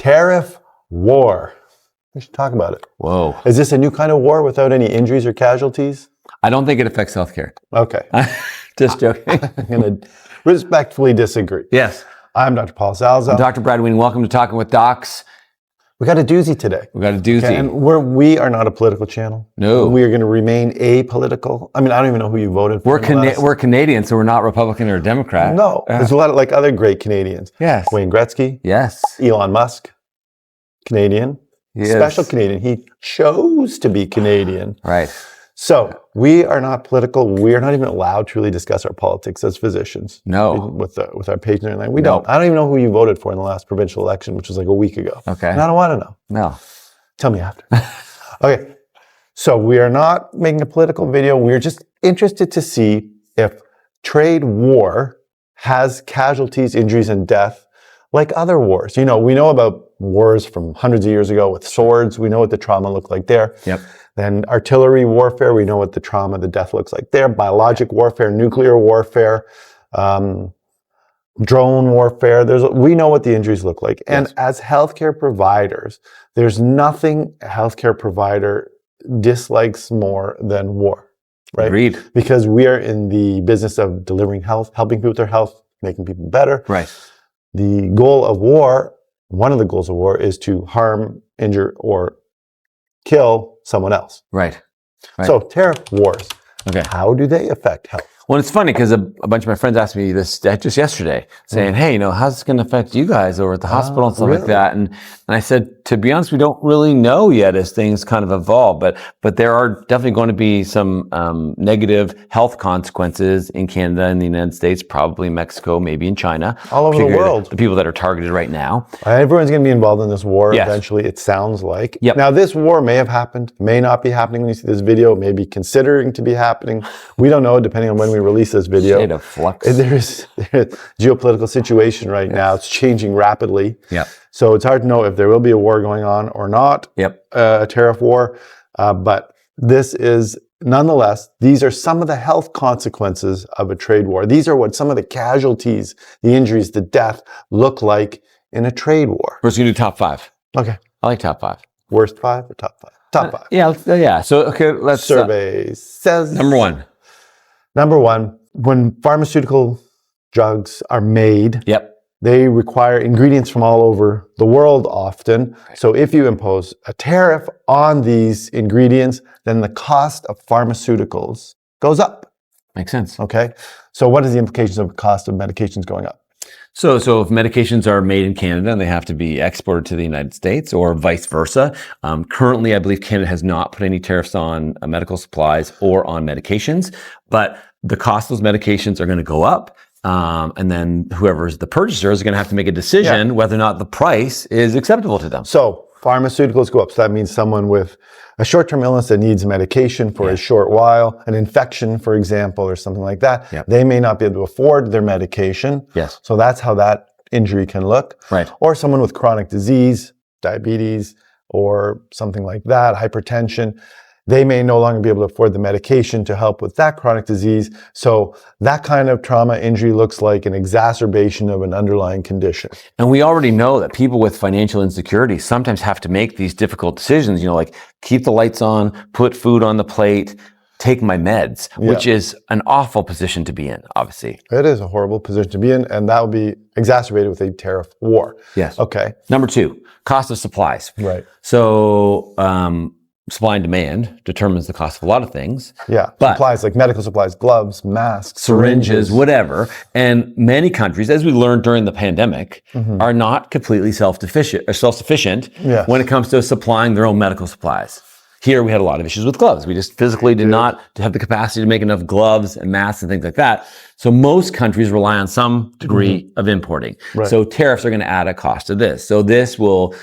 Tariff war. We should talk about it. Whoa. Is this a new kind of war without any injuries or casualties? I don't think it affects healthcare. Okay. Just joking. I'm going to respectfully disagree. Yes. I'm Dr. Paul Salzo. I'm Dr. Brad Ween. Welcome to Talking with Docs. We got a doozy today. We got a doozy. Okay, and we are not a political channel. No. We are going to remain apolitical. I mean, I don't even know who you voted for. We're Canadian, so we're not Republican or Democrat. No. There's a lot of like other great Canadians. Yes. Wayne Gretzky. Yes. Elon Musk. Canadian. Yes. Special Canadian. He chose to be Canadian. Right. So we are not political. We are not even allowed to really discuss our politics as physicians. No. With our patients and everything. We don't. I don't even know who you voted for in the last provincial election, which was like a week ago. Okay. And I don't want to know. No. Tell me after. Okay. So we are not making a political video. We're just interested to see if trade war has casualties, injuries, and death like other wars. You know, we know about wars from hundreds of years ago with swords. We know what the trauma looked like there. Yep. Then artillery warfare, we know what the trauma, the death looks like there. Biologic warfare, nuclear warfare, drone warfare. We know what the injuries look like. And as healthcare providers, there's nothing a healthcare provider dislikes more than war, right? Agreed. Because we are in the business of delivering health, helping people with their health, making people better. Right. The goal of war, one of the goals of war is to harm, injure, or kill someone else. Right. So tariff wars, okay. How do they affect health? Well, it's funny because a bunch of my friends asked me this just yesterday, saying, hey, how's this going to affect you guys over at the hospital and stuff like that? And I said, to be honest, we don't really know yet as things kind of evolve, but there are definitely going to be some negative health consequences in Canada and the United States, probably Mexico, maybe in China. All over the world. The people that are targeted right now. Everyone's going to be involved in this war eventually, it sounds like. Yep. Now, this war may have happened, may not be happening when you see this video, it may be considering to be happening. We don't know, depending on when we release this video. State of flux. There's a geopolitical situation right now. It's changing rapidly. Yep. So it's hard to know if there will be a war going on or not. Yep. A tariff war. But this is, nonetheless, these are some of the health consequences of a trade war. These are what some of the casualties, the injuries, the death look like in a trade war. We're just going to do top 5. Okay. I like top 5. Worst 5 or top 5? Top 5. Yeah. So, okay, let's... Survey says... Number 1. Number 1, when pharmaceutical drugs are made, they require ingredients from all over the world often. So if you impose a tariff on these ingredients, then the cost of pharmaceuticals goes up. Makes sense. Okay. So what is the implications of the cost of medications going up? So if medications are made in Canada and they have to be exported to the United States or vice versa, currently I believe Canada has not put any tariffs on medical supplies or on medications, but the cost of those medications are going to go up. And then whoever's the purchaser is going to have to make a decision whether or not the price is acceptable to them. So pharmaceuticals go up. So that means someone with a short-term illness that needs medication for a short while, an infection, for example, or something like that, they may not be able to afford their medication. Yes. So that's how that injury can look. Right. Or someone with chronic disease, diabetes, or something like that, hypertension. They may no longer be able to afford the medication to help with that chronic disease. So that kind of trauma injury looks like an exacerbation of an underlying condition. And we already know that people with financial insecurity sometimes have to make these difficult decisions, like keep the lights on, put food on the plate, take my meds, which is an awful position to be in, obviously. It is a horrible position to be in, and that will be exacerbated with a tariff war. Yes. Okay. Number 2, cost of supplies. Right. So, supply and demand determines the cost of a lot of things. Yeah, but supplies like medical supplies, gloves, masks, syringes, whatever. And many countries, as we learned during the pandemic, are not completely self-sufficient when it comes to supplying their own medical supplies. Here we had a lot of issues with gloves. We just physically did not have the capacity to make enough gloves and masks and things like that. So most countries rely on some degree of importing. Right. So tariffs are going to add a cost to this. So this will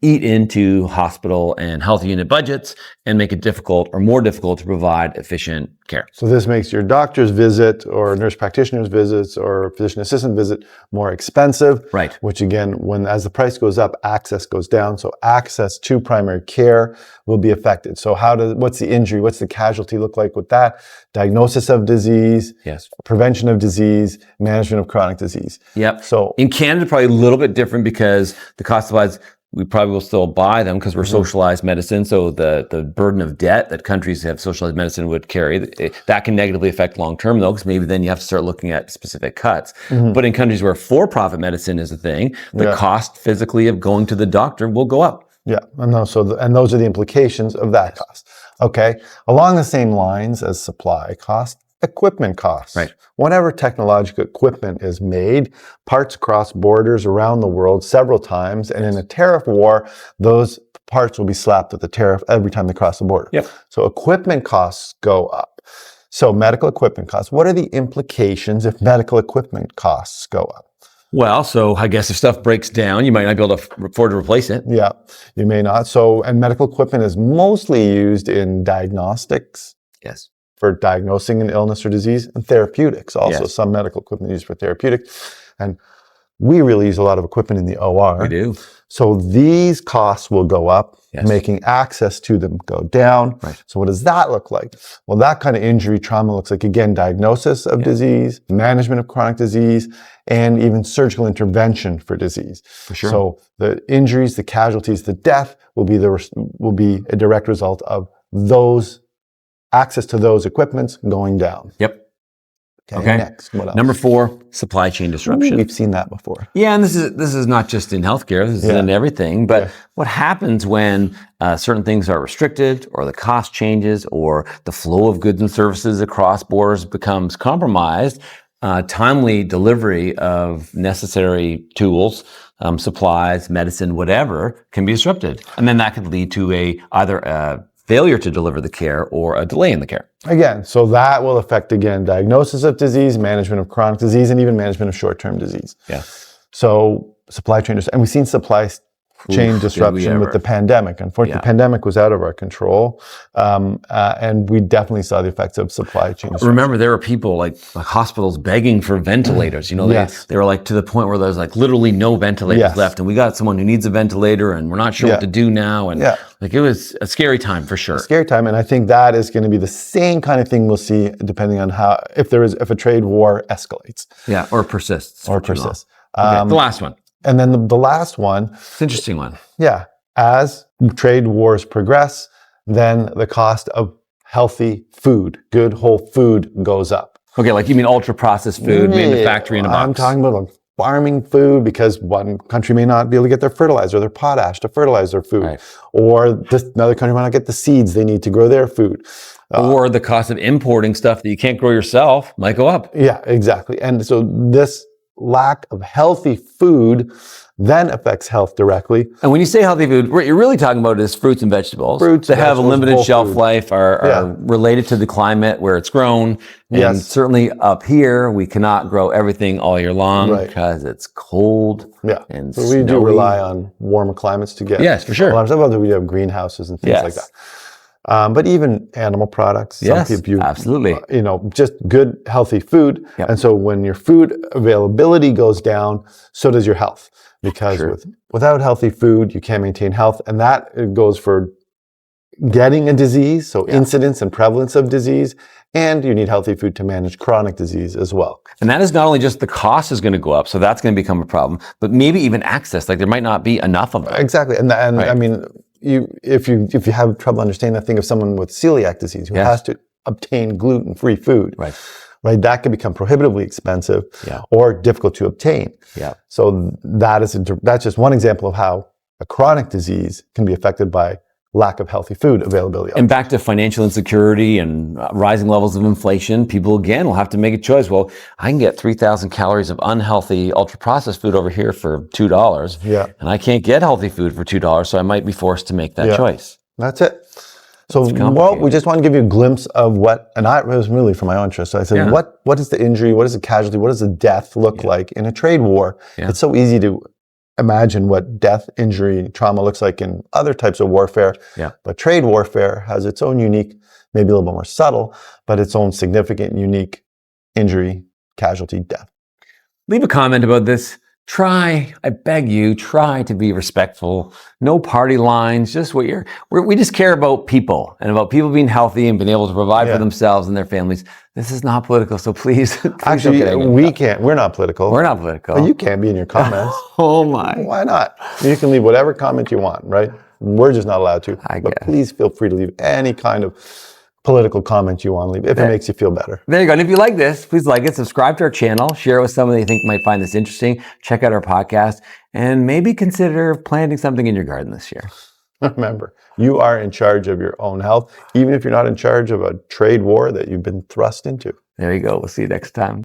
eat into hospital and health unit budgets and make it difficult or more difficult to provide efficient care. So this makes your doctor's visit or nurse practitioner's visits or physician assistant visit more expensive. Right. Which again, as the price goes up, access goes down. So access to primary care will be affected. So what's the injury? What's the casualty look like with that? Diagnosis of disease. Yes. prevention of disease, management of chronic disease. Yep. So in Canada, probably a little bit different because the cost of supplies, we probably will still buy them because we're socialized medicine. So the burden of debt that countries have socialized medicine would carry, that can negatively affect long-term though, because maybe then you have to start looking at specific cuts. But in countries where for-profit medicine is a thing, the cost physically of going to the doctor will go up. Yeah, and those are the implications of that cost. Okay, along the same lines as supply cost, equipment costs. Right. Whenever technological equipment is made, parts cross borders around the world several times, and in a tariff war, those parts will be slapped with a tariff every time they cross the border. Yep. So equipment costs go up. So medical equipment costs, what are the implications if medical equipment costs go up? Well, so I guess if stuff breaks down, you might not be able to afford to replace it. Yeah, you may not. So, and medical equipment is mostly used in diagnostics. Yes. For diagnosing an illness or disease, and therapeutics. Also, some medical equipment used for therapeutics. And we really use a lot of equipment in the OR. We do. So these costs will go up, making access to them go down. Right. So what does that look like? Well, that kind of injury trauma looks like, again, diagnosis of disease, management of chronic disease, and even surgical intervention for disease. For sure. So the injuries, the casualties, the death will be a direct result of those access to those equipments going down. Yep. Okay. Next, what else? Number 4, supply chain disruption. We've seen that before. Yeah, and this is not just in healthcare. This is in everything. But what happens when certain things are restricted, or the cost changes, or the flow of goods and services across borders becomes compromised? Timely delivery of necessary tools, supplies, medicine, whatever, can be disrupted, and then that could lead to either a failure to deliver the care or a delay in the care. Again, so that will affect, again, diagnosis of disease, management of chronic disease, and even management of short-term disease. Yeah. So supply chain, and we've seen supply chain disruption with the pandemic. Unfortunately, the pandemic was out of our control, and we definitely saw the effects of supply chain disruption. Remember, there were people like hospitals begging for ventilators. You know, they were like to the point where there's like literally no ventilators left, and we got someone who needs a ventilator, and we're not sure what to do now. And like it was a scary time for sure. A scary time, and I think that is going to be the same kind of thing we'll see depending on if a trade war escalates. Yeah, or persists. Or persists. Okay, the last one. And then the last one. It's an interesting one. Yeah. As trade wars progress, then the cost of healthy food, good whole food, goes up. Okay, like you mean ultra-processed food made in the factory in a box? I'm talking about like farming food, because one country may not be able to get their fertilizer, their potash to fertilize their food. Right. Or another country might not get the seeds they need to grow their food. Or the cost of importing stuff that you can't grow yourself might go up. Yeah, exactly. And so this lack of healthy food then affects health directly. And when you say healthy food, what you're really talking about is fruits and vegetables. Fruits that have a limited shelf life, are related to the climate where it's grown. And certainly up here, we cannot grow everything all year long because it's cold and so we snowy. do rely on warmer climates to get. Yes, for sure. A lot of stuff, we have greenhouses and things like that. But even animal products, some people, absolutely. Just good, healthy food. Yep. And so when your food availability goes down, so does your health. Because without healthy food, you can't maintain health. And that goes for getting a disease, so incidence and prevalence of disease, and you need healthy food to manage chronic disease as well. And that is not only just the cost is going to go up, so that's going to become a problem, but maybe even access, like there might not be enough of them. Exactly. And I mean, if you have trouble understanding that thing of someone with celiac disease who has to obtain gluten-free food, right, that can become prohibitively expensive or difficult to obtain. Yeah. So that's just one example of how a chronic disease can be affected by lack of healthy food availability. And back to financial insecurity and rising levels of inflation, people again will have to make a choice. Well, I can get 3,000 calories of unhealthy ultra-processed food over here for $2, and I can't get healthy food for $2, so I might be forced to make that choice. That's it. So we just want to give you a glimpse of what, and it was really for my own interest. So I said, what is the injury? What is the casualty? What does the death look like in a trade war? It's so easy to imagine what death, injury, trauma looks like in other types of warfare. But trade warfare has its own unique, maybe a little bit more subtle, but its own significant, unique injury, casualty, death. Leave a comment about this. I beg you, try to be respectful. No party lines, just we just care about people and about people being healthy and being able to provide for themselves and their families. This is not political, so please Actually, don't get angry. we can't. We're not political. We're not political. But you can be in your comments. Oh my. Why not? You can leave whatever comment you want, right? We're just not allowed to. But please feel free to leave any kind of political comment you want to leave if it makes you feel better. There you go. And if you like this, please like it, subscribe to our channel, share it with someone that you think might find this interesting, check out our podcast, and maybe consider planting something in your garden this year. Remember, you are in charge of your own health, even if you're not in charge of a trade war that you've been thrust into. There you go. We'll see you next time.